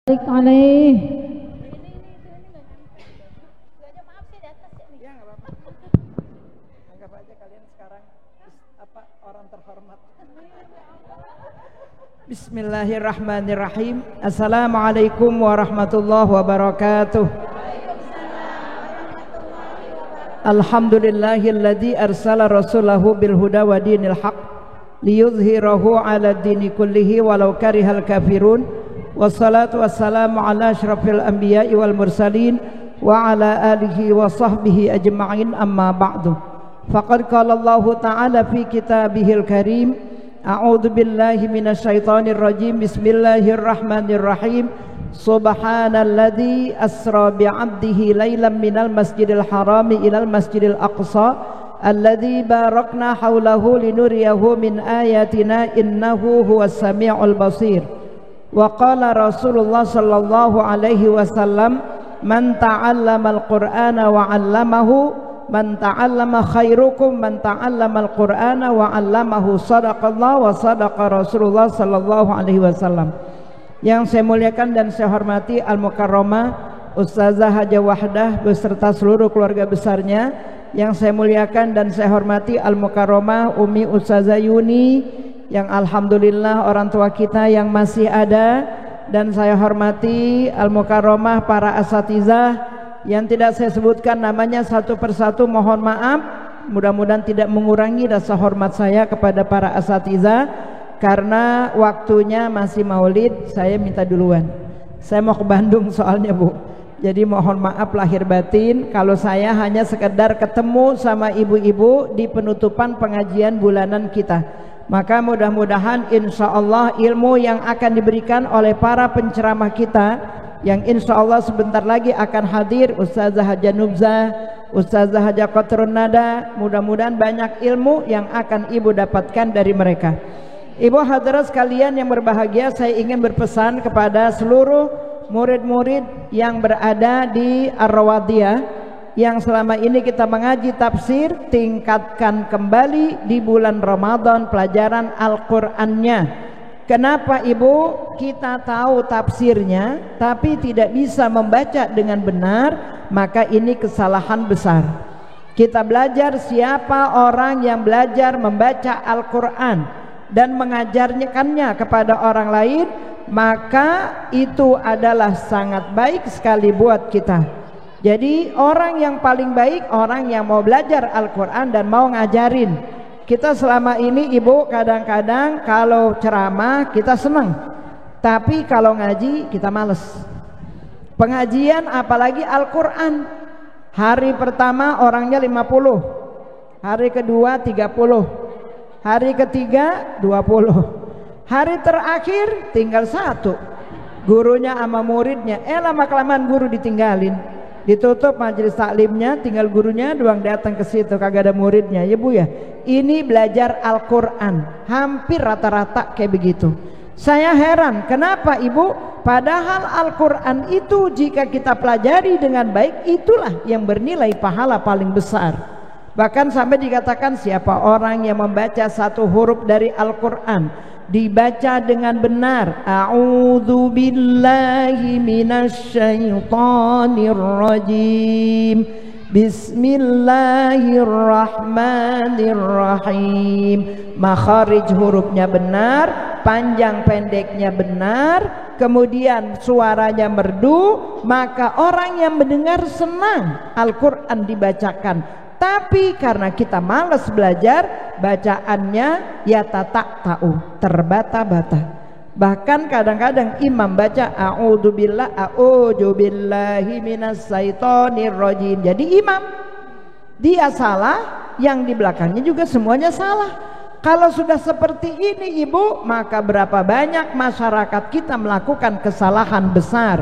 Baik alaih. Ya nggak apa-apa. Anggap aja kalian sekarang orang terhormat. Bismillahirrahmanirrahim. Assalamualaikum warahmatullahi wabarakatuh. Alhamdulillahilladzi arsala rasulahu bil huda wa dinil haq liyudhhirahu 'ala dini kullihi walau karihal kafirun. Wassalatu wassalamu ala asyrafil anbiya'i wal mursalin wa ala alihi wa sahbihi ajma'in, amma ba'du. Faqad qala Allahu ta'ala fi kitabihil karim, a'udzu billahi minasyaitonir rajim, bismillahirrahmanirrahim. Subhanalladzi asra bi'abdihi lailan minal masjidil harami ilal masjidil aqsa alladzi barakna haulahu linuriyahu min ayatina innahu huwas sami'ul basir. Wa qala Rasulullah sallallahu alaihi wasallam, man ta'allama al-Qur'ana wa 'allamahu, man ta'allama khairukum man ta'allama al-Qur'ana wa 'allamahu. Shadaqallah wa sadaqa Rasulullah sallallahu alaihi wasallam. Yang saya muliakan dan saya hormati Al-Mukarramah Ustazah Hajah Wahdah beserta seluruh keluarga besarnya. Yang saya muliakan dan saya hormati Al-Mukarramah Umi Ustazah Yuni, yang alhamdulillah orang tua kita yang masih ada. Dan saya hormati Al-Mukarramah para asatizah yang tidak saya sebutkan namanya satu persatu, mohon maaf. Mudah-mudahan tidak mengurangi rasa hormat saya kepada para asatizah. Karena waktunya masih maulid, saya minta duluan. Saya mau ke Bandung soalnya, Bu. Jadi mohon maaf lahir batin kalau saya hanya sekedar ketemu sama ibu-ibu di penutupan pengajian bulanan kita. Maka mudah-mudahan insya Allah ilmu yang akan diberikan oleh para penceramah kita, yang insya Allah sebentar lagi akan hadir, Ustazah Hajah Nubzah, Ustazah Hajah Qatrun Nada, mudah-mudahan banyak ilmu yang akan ibu dapatkan dari mereka. Ibu hadirat sekalian yang berbahagia, saya ingin berpesan kepada seluruh murid-murid yang berada di Ar-Rawadiyah yang selama ini kita mengaji tafsir, tingkatkan kembali di bulan Ramadan pelajaran Al-Qur'annya. Kenapa Ibu? Kita tahu tafsirnya tapi tidak bisa membaca dengan benar, maka ini kesalahan besar. Kita belajar siapa orang yang belajar membaca Al-Qur'an dan mengajarkannya kepada orang lain, maka itu adalah sangat baik sekali buat kita. Jadi orang yang paling baik orang yang mau belajar Al-Quran dan mau ngajarin. Kita selama ini Ibu kadang-kadang kalau ceramah kita senang, tapi kalau ngaji kita males. Pengajian apalagi Al-Quran, hari pertama orangnya 50, hari kedua 30, hari ketiga 20, hari terakhir tinggal 1. Gurunya sama muridnya, lama-kelamaan guru ditinggalin. Ditutup majelis taklimnya, tinggal gurunya doang datang ke situ, kagak ada muridnya. Ya Bu ya, ini belajar Al-Quran hampir rata-rata kayak begitu. Saya heran kenapa Ibu, padahal Al-Quran itu jika kita pelajari dengan baik, itulah yang bernilai pahala paling besar. Bahkan sampai dikatakan siapa orang yang membaca satu huruf dari Al-Quran dibaca dengan benar, a'udzu billahi minasyaitonir rajim, bismillahirrahmanirrahim, makharij hurufnya benar, panjang pendeknya benar, kemudian suaranya merdu, maka orang yang mendengar senang Al-Quran dibacakan. Tapi karena kita malas belajar, bacaannya ya tahu, terbata-bata. Bahkan kadang-kadang imam baca a'udzu billahi minasyaitonir rajim. Jadi imam dia salah, yang di belakangnya juga semuanya salah. Kalau sudah seperti ini Ibu, maka berapa banyak masyarakat kita melakukan kesalahan besar.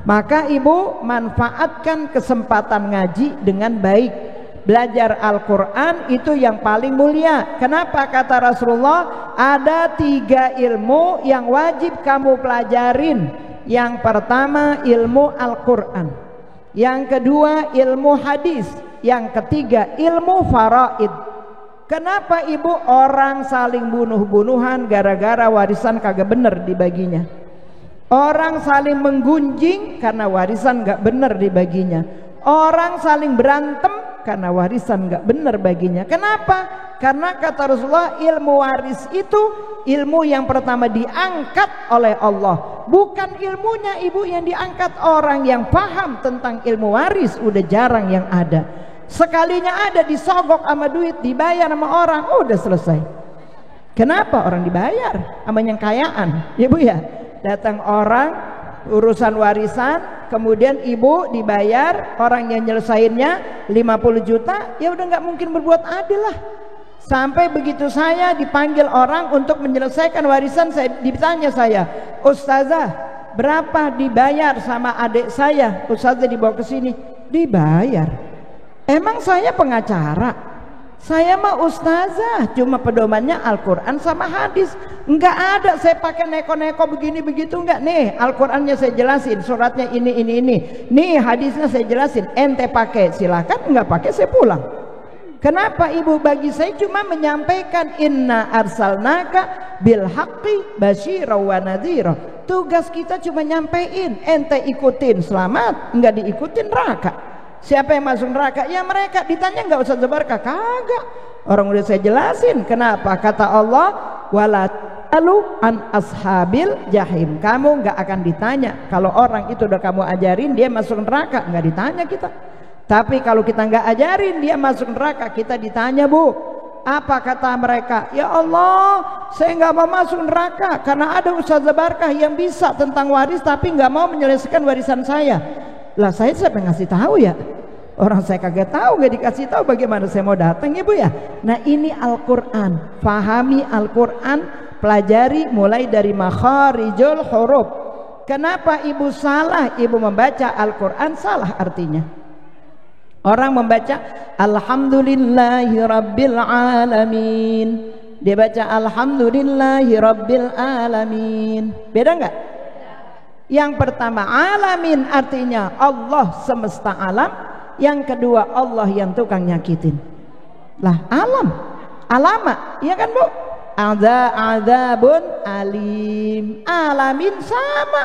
Maka Ibu manfaatkan kesempatan ngaji dengan baik. Belajar Al-Quran itu yang paling mulia. Kenapa? Kata Rasulullah, ada 3 ilmu yang wajib kamu pelajarin. Yang pertama ilmu Al-Quran, yang kedua ilmu hadis, yang ketiga ilmu faraid. Kenapa Ibu orang saling bunuh-bunuhan gara-gara warisan kagak bener dibaginya? Orang saling menggunjing karena warisan nggak benar dibaginya. Orang saling berantem karena warisan nggak benar baginya. Kenapa? Karena kata Rasulullah, ilmu waris itu ilmu yang pertama diangkat oleh Allah. Bukan ilmunya ibu yang diangkat, orang yang paham tentang ilmu waris udah jarang yang ada. Sekalinya ada disogok sama duit, dibayar sama orang, udah selesai. Kenapa orang dibayar sama yang kayaan? Ibu ya, datang orang urusan warisan, kemudian ibu dibayar, orang yang nyelesainnya 50 juta, ya udah nggak mungkin berbuat adil lah. Sampai begitu saya dipanggil orang untuk menyelesaikan warisan, ditanya saya, Ustazah berapa dibayar sama adik saya? Ustazah dibawa ke sini, dibayar. Emang saya pengacara? Saya mah ustazah, cuma pedomannya Al-Quran sama hadis. Enggak ada saya pakai neko-neko begini begitu, enggak. Nih Al-Qurannya saya jelasin, suratnya ini. Nih hadisnya saya jelasin, ente pakai silakan, enggak pakai saya pulang. Kenapa ibu? Bagi saya cuma menyampaikan, inna arsalnaka bil haqqi basyira wa nadhira. Tugas kita cuma nyampein, ente ikutin selamat, enggak diikutin neraka. Siapa yang masuk neraka? Ya mereka. Ditanya nggak usah Zabarkah? Kagak. Orang udah saya jelasin. Kenapa? Kata Allah, wala talu an ashabil jahim. Kamu nggak akan ditanya. Kalau orang itu udah kamu ajarin dia masuk neraka, nggak ditanya kita. Tapi kalau kita nggak ajarin dia masuk neraka, kita ditanya, Bu. Apa kata mereka? Ya Allah, saya nggak mau masuk neraka karena ada Ustaz Zabarkah yang bisa tentang waris tapi nggak mau menyelesaikan warisan saya. Lah saya siapa yang ngasih tahu ya? Orang saya kagak tahu, nggak dikasih tahu, bagaimana saya mau datang ibu ya? Nah ini Al-Quran, pahami Al-Quran, pelajari mulai dari makharijul huruf. Kenapa ibu salah? Ibu membaca Al-Quran salah artinya. Orang membaca Alhamdulillahi Rabbil Alamin, dia baca Alhamdulillahi Rabbil Alamin. Beda nggak? Yang pertama alamin artinya Allah semesta alam. Yang kedua Allah yang tukang nyakitin. Lah alam, alama, iya kan Bu? Azabun alim. Alamin sama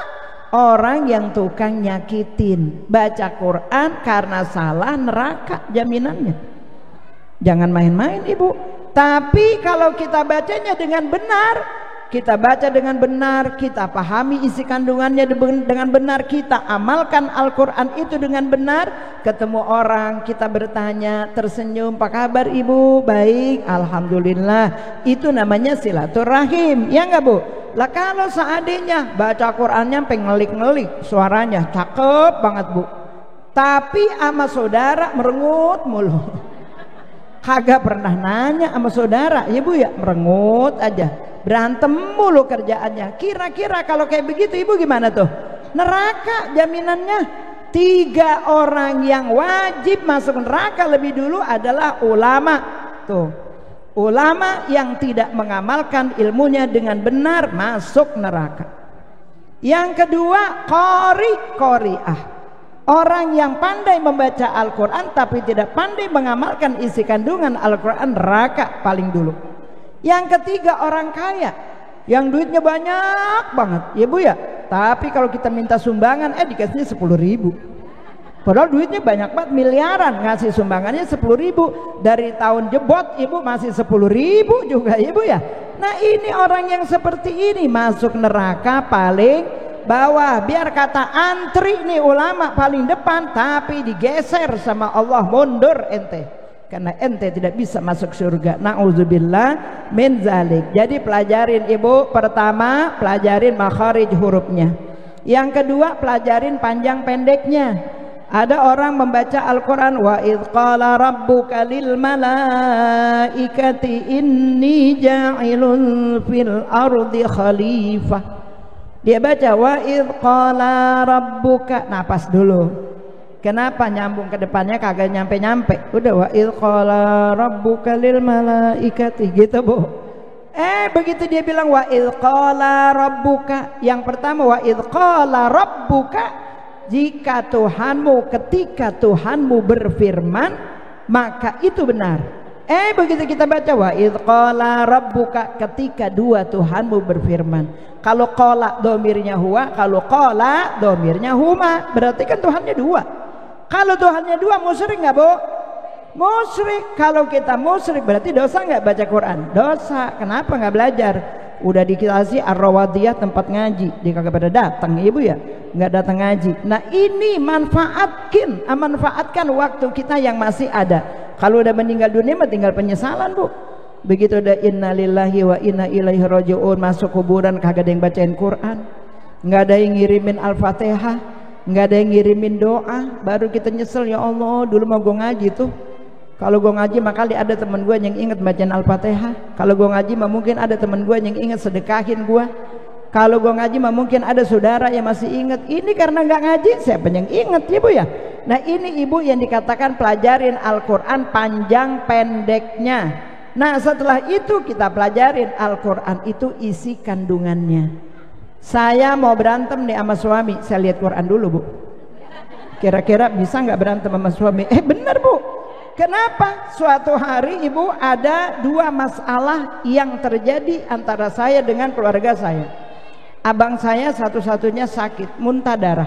orang yang tukang nyakitin. Baca Quran karena salah neraka jaminannya. Jangan main-main ibu. Tapi kalau kita bacanya dengan benar, kita baca dengan benar, kita pahami isi kandungannya dengan benar, kita amalkan Al-Quran itu dengan benar, ketemu orang kita bertanya, tersenyum, apa kabar ibu? Baik, alhamdulillah. Itu namanya silaturahim, ya enggak Bu? Lah kalau seandainya baca Qurannya pengelik-ngelik, suaranya cakep banget Bu, tapi sama saudara merengut mulu, kagak pernah nanya sama saudara, ya Bu ya, merengut aja, berantem mulu kerjaannya. Kira-kira kalau kayak begitu ibu gimana tuh? Neraka jaminannya. 3 orang yang wajib masuk neraka lebih dulu adalah ulama. Tuh, ulama yang tidak mengamalkan ilmunya dengan benar masuk neraka. Yang kedua qari'ah, orang yang pandai membaca Al-Quran tapi tidak pandai mengamalkan isi kandungan Al-Quran, neraka paling dulu. Yang ketiga orang kaya yang duitnya banyak banget, ya Bu ya, tapi kalau kita minta sumbangan dikasihnya 10.000, padahal duitnya banyak banget, miliaran, ngasih sumbangannya 10.000. Dari tahun jebot ibu masih 10.000 juga ibu ya. Nah ini orang yang seperti ini masuk neraka paling bawah. Biar kata antri nih ulama paling depan, tapi digeser sama Allah, mundur ente, karena ente tidak bisa masuk surga. Na'udzubillah min zalik. Jadi pelajarin ibu, pertama pelajarin makharij hurufnya. Yang kedua pelajarin panjang pendeknya. Ada orang membaca Al-Quran, wa idh qala rabbuka lil malaikati inni ja'ilun fil ardi khalifah. Dia baca wa idh qala rabbuka, nah pas dulu. Kenapa nyambung ke depannya kagak nyampe-nyampe? Udah wa idh qala rabbuka lil malaikati gitu Bu. Begitu dia bilang wa idh qala rabbuka, yang pertama wa idh qala rabbuka, jika Tuhanmu, ketika Tuhanmu berfirman, maka itu benar. Begitu kita baca wa idz qala rabbuka, ketika dua Tuhanmu berfirman. Kalau qala domirnya huwa, kalau qala domirnya huma, berarti kan Tuhannya dua. Kalau Tuhannya dua musyrik nggak Bu? Musyrik. Kalau kita musyrik berarti dosa nggak baca Quran? Dosa. Kenapa nggak belajar? Udah dikasih Ar-Rawadiyah tempat ngaji, dia kagak pada datang ibu ya, nggak datang ngaji. Nah ini manfaatkan waktu kita yang masih ada. Kalau udah meninggal dunia mah tinggal penyesalan Bu. Begitu udah innalillahi wa inna ilaihi raji'un, masuk kuburan kagak ada yang bacain Quran, nggak ada yang ngirimin Al-Fatihah, nggak ada yang ngirimin doa, baru kita nyesel, ya Allah dulu mau gue ngaji tuh. Kalau gue ngaji mah kali ada teman gue yang inget bacaan Al-Fatihah. Kalau gue ngaji mah mungkin ada teman gue yang inget sedekahin gue. Kalau gue ngaji mah mungkin ada saudara yang masih inget. Ini karena nggak ngaji, siapa yang inget ya Bu ya? Nah ini ibu yang dikatakan pelajarin Al-Quran panjang pendeknya. Nah setelah itu kita pelajarin Al-Quran itu isi kandungannya. Saya mau berantem nih sama suami, saya lihat Quran dulu Bu. Kira-kira bisa nggak berantem sama suami? Bener Bu. Kenapa? Suatu hari ibu ada dua masalah yang terjadi antara saya dengan keluarga saya. Abang saya satu-satunya sakit, muntah darah,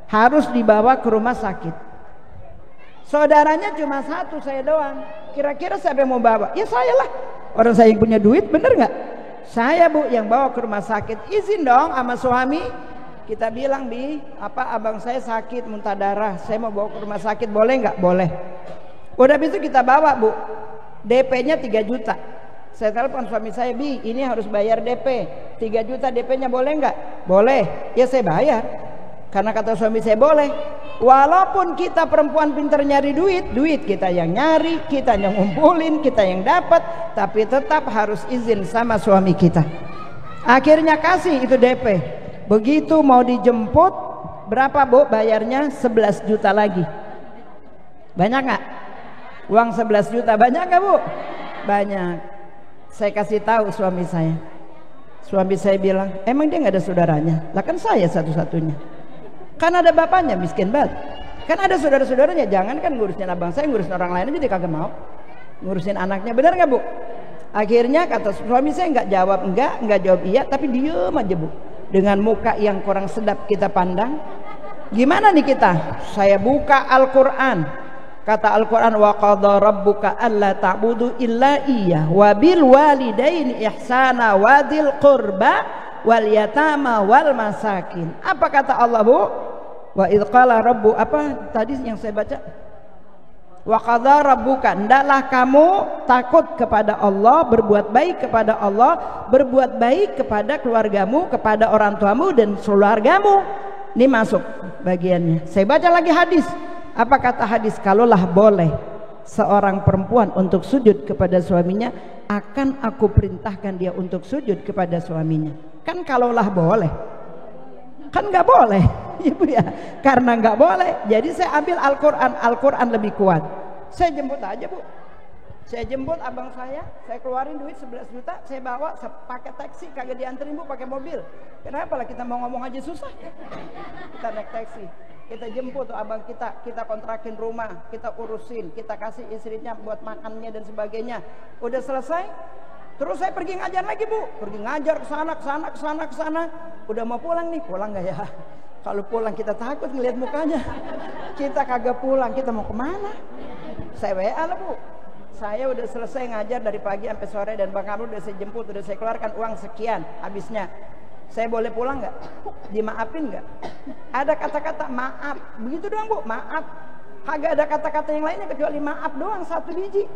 harus dibawa ke rumah sakit. Saudaranya cuma satu, saya doang. Kira-kira siapa yang mau bawa? Ya saya lah, orang saya yang punya duit, bener nggak? Saya Bu yang bawa ke rumah sakit. Izin dong sama suami. Kita bilang abang saya sakit muntah darah, saya mau bawa ke rumah sakit, boleh nggak? Boleh. Udah itu kita bawa Bu, DP-nya 3 juta. Saya telepon suami saya, Bi ini harus bayar DP 3 juta, DP-nya boleh nggak? Boleh. Ya saya bayar, karena kata suami saya boleh. Walaupun kita perempuan pintar nyari duit kita yang nyari, kita yang ngumpulin, kita yang dapat, tapi tetap harus izin sama suami kita. Akhirnya kasih itu DP. Begitu mau dijemput, berapa Bu bayarnya? 11 juta lagi. Banyak nggak? Uang 11 juta banyak gak Bu? Banyak. Saya kasih tahu suami saya. Suami saya bilang, emang dia gak ada saudaranya? Lah kan saya satu-satunya. Kan ada bapaknya, miskin banget. Kan ada saudara-saudaranya. Jangan kan ngurusin abang saya, ngurusin orang lain aja dia kagak mau. Ngurusin anaknya, benar gak Bu? Akhirnya kata suami saya nggak jawab nggak jawab iya, tapi diem aja Bu. Dengan muka yang kurang sedap kita pandang. Gimana nih kita? Saya buka Al-Quran. Kata Al-Quran, wa qadha rabbuka alla ta'budu illa iyyah wa bil walidaini ihsana wa dzil qurba wal yatama wal masakin. Apa kata Allah Bu? Wa idz qala rabbu, apa tadi yang saya baca? Wa qadha rabbuka, hendaklah kamu takut kepada Allah, berbuat baik kepada Allah, berbuat baik kepada keluargamu, kepada orang tuamu dan keluargamu. Ini masuk bagiannya. Saya baca lagi hadis. Apa kata hadis? Kalaulah boleh seorang perempuan untuk sujud kepada suaminya, akan aku perintahkan dia untuk sujud kepada suaminya. Kan kalaulah boleh, kan nggak boleh Ibu ya. Karena nggak boleh, jadi saya ambil Al-Quran. Al-Quran lebih kuat. Saya jemput aja Bu. Saya jemput abang saya keluarin duit 11 juta, saya bawa pakai taksi, kagak dianterin Bu, pakai mobil. Kenapa lah, kita mau ngomong aja susah. Kita naik taksi, kita jemput tuh abang kita kontrakin rumah, kita urusin, kita kasih istrinya buat makannya dan sebagainya. Udah selesai, terus saya pergi ngajar lagi Bu, pergi ngajar ke sana. Udah mau pulang nih, pulang nggak ya? Kalau pulang kita takut ngeliat mukanya. Kita kagak pulang, kita mau kemana? Saya WA lah Bu. Saya udah selesai ngajar dari pagi sampai sore dan Bang Kamrul udah saya jemput, udah saya keluarkan uang sekian habisnya. Saya boleh pulang nggak? Dimaafin nggak? Ada kata-kata maaf, begitu doang Bu, maaf. Kagak ada kata-kata yang lainnya kecuali maaf doang, 1 biji.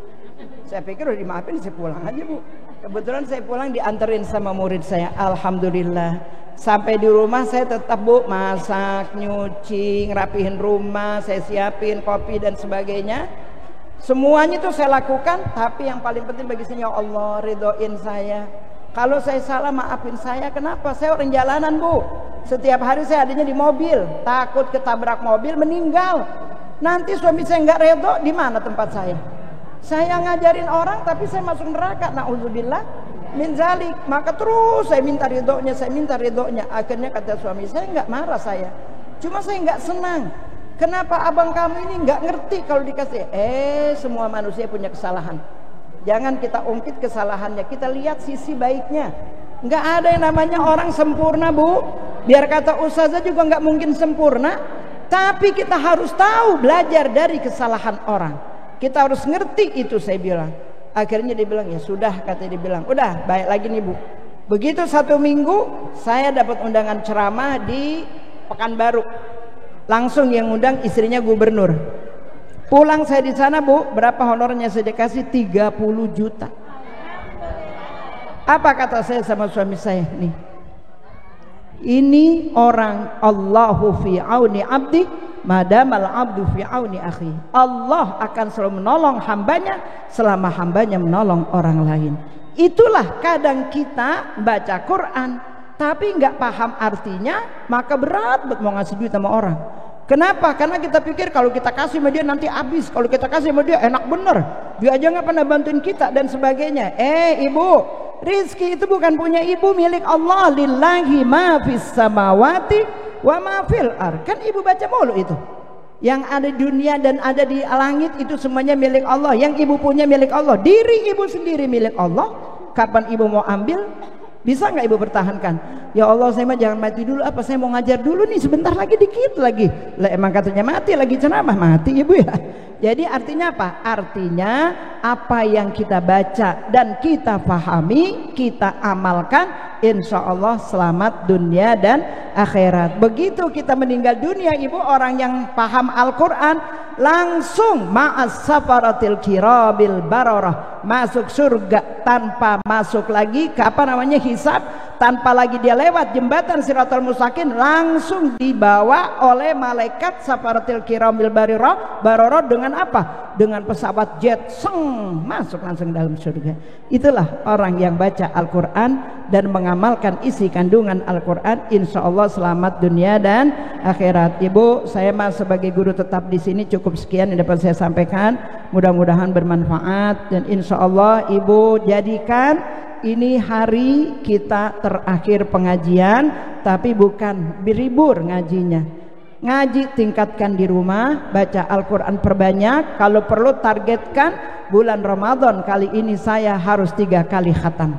Saya pikir udah dimaafin, saya pulang aja Bu. Kebetulan saya pulang dianterin sama murid saya, alhamdulillah. Sampai di rumah saya tetap Bu masak, nyuci, ngerapihin rumah, saya siapin kopi dan sebagainya. Semuanya itu saya lakukan, tapi yang paling penting bagi saya, ya Allah ridhoin saya. Kalau saya salah maafin saya. Kenapa? Saya orang jalanan Bu. Setiap hari saya adanya di mobil, takut ketabrak mobil meninggal. Nanti suami saya nggak ridho, di mana tempat saya? Saya ngajarin orang tapi saya masuk neraka. Nauzubillah min zalik. Maka terus saya minta ridhonya. Akhirnya kata suami saya, nggak marah saya, cuma saya nggak senang. Kenapa abang kamu ini nggak ngerti kalau dikasih? Semua manusia punya kesalahan. Jangan kita ungkit kesalahannya, kita lihat sisi baiknya. Nggak ada yang namanya orang sempurna, Bu. Biar kata ustazah juga nggak mungkin sempurna. Tapi kita harus tahu belajar dari kesalahan orang. Kita harus ngerti itu, saya bilang. Akhirnya dia bilang, ya sudah, katanya, dia bilang, udah baik lagi nih, Bu. Begitu 1 minggu saya dapat undangan ceramah di Pekanbaru. Langsung yang undang istrinya gubernur. Pulang saya di sana, Bu, berapa honornya saya dikasih? 30 juta. Apa kata saya sama suami saya nih? Ini orang Allahu fi auni abdi madamal abdu fi auni akhi. Allah akan selalu menolong hambanya selama hambanya menolong orang lain. Itulah kadang kita baca Quran tapi nggak paham artinya, maka berat buat mau ngasih duit sama orang. Kenapa? Karena kita pikir kalau kita kasih sama dia nanti habis, kalau kita kasih sama dia enak bener, dia aja nggak pernah bantuin kita dan sebagainya. Ibu, rizki itu bukan punya ibu, milik Allah. Lillahi ma fis samawati wa ma fil ar. Kan ibu baca mulu itu. Yang ada di dunia dan ada di langit itu semuanya milik Allah. Yang ibu punya milik Allah. Diri ibu sendiri milik Allah. Kapan ibu mau ambil? Bisa nggak ibu pertahankan? Ya Allah, saya mah jangan mati dulu, apa saya mau ngajar dulu nih, sebentar lagi, dikit lagi. Lah emang katanya mati lagi ceramah, mati ibu ya. Jadi artinya apa? Artinya apa yang kita baca dan kita pahami, kita amalkan, insya Allah selamat dunia dan akhirat. Begitu kita meninggal dunia, ibu, orang yang paham Al-Quran langsung ma'as safaratil kirabil bararah, masuk surga tanpa masuk lagi ke apa namanya hisab, tanpa lagi dia lewat jembatan Siratal Mustaqim, langsung dibawa oleh malaikat safaratil kirabil bararah dengan apa? Dengan pesawat jet, masuk langsung dalam surga. Itulah orang yang baca Al-Quran dan mengamalkan isi kandungan Al-Quran, insya Allah selamat dunia dan akhirat. Ibu, saya mah sebagai guru tetap di sini cukup sekian yang dapat saya sampaikan. Mudah-mudahan bermanfaat dan insya Allah ibu jadikan ini hari kita terakhir pengajian, tapi bukan beribur ngajinya. Ngaji tingkatkan di rumah, baca Al-Quran perbanyak. Kalau perlu targetkan bulan Ramadan kali ini saya harus 3 kali khatam.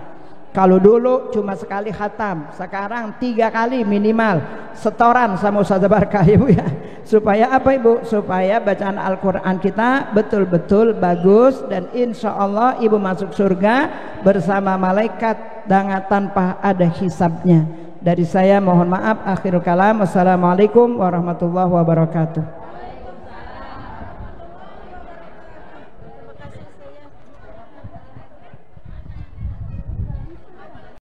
Kalau dulu cuma sekali khatam, sekarang 3 kali minimal. Setoran sama Ustazah Barkah, ibu ya. Supaya apa, ibu? Supaya bacaan Al-Quran kita betul-betul bagus dan insya Allah ibu masuk surga bersama malaikat dengan tanpa ada hisabnya. Dari saya mohon maaf, akhirul kalam. Wassalamualaikum warahmatullahi wabarakatuh.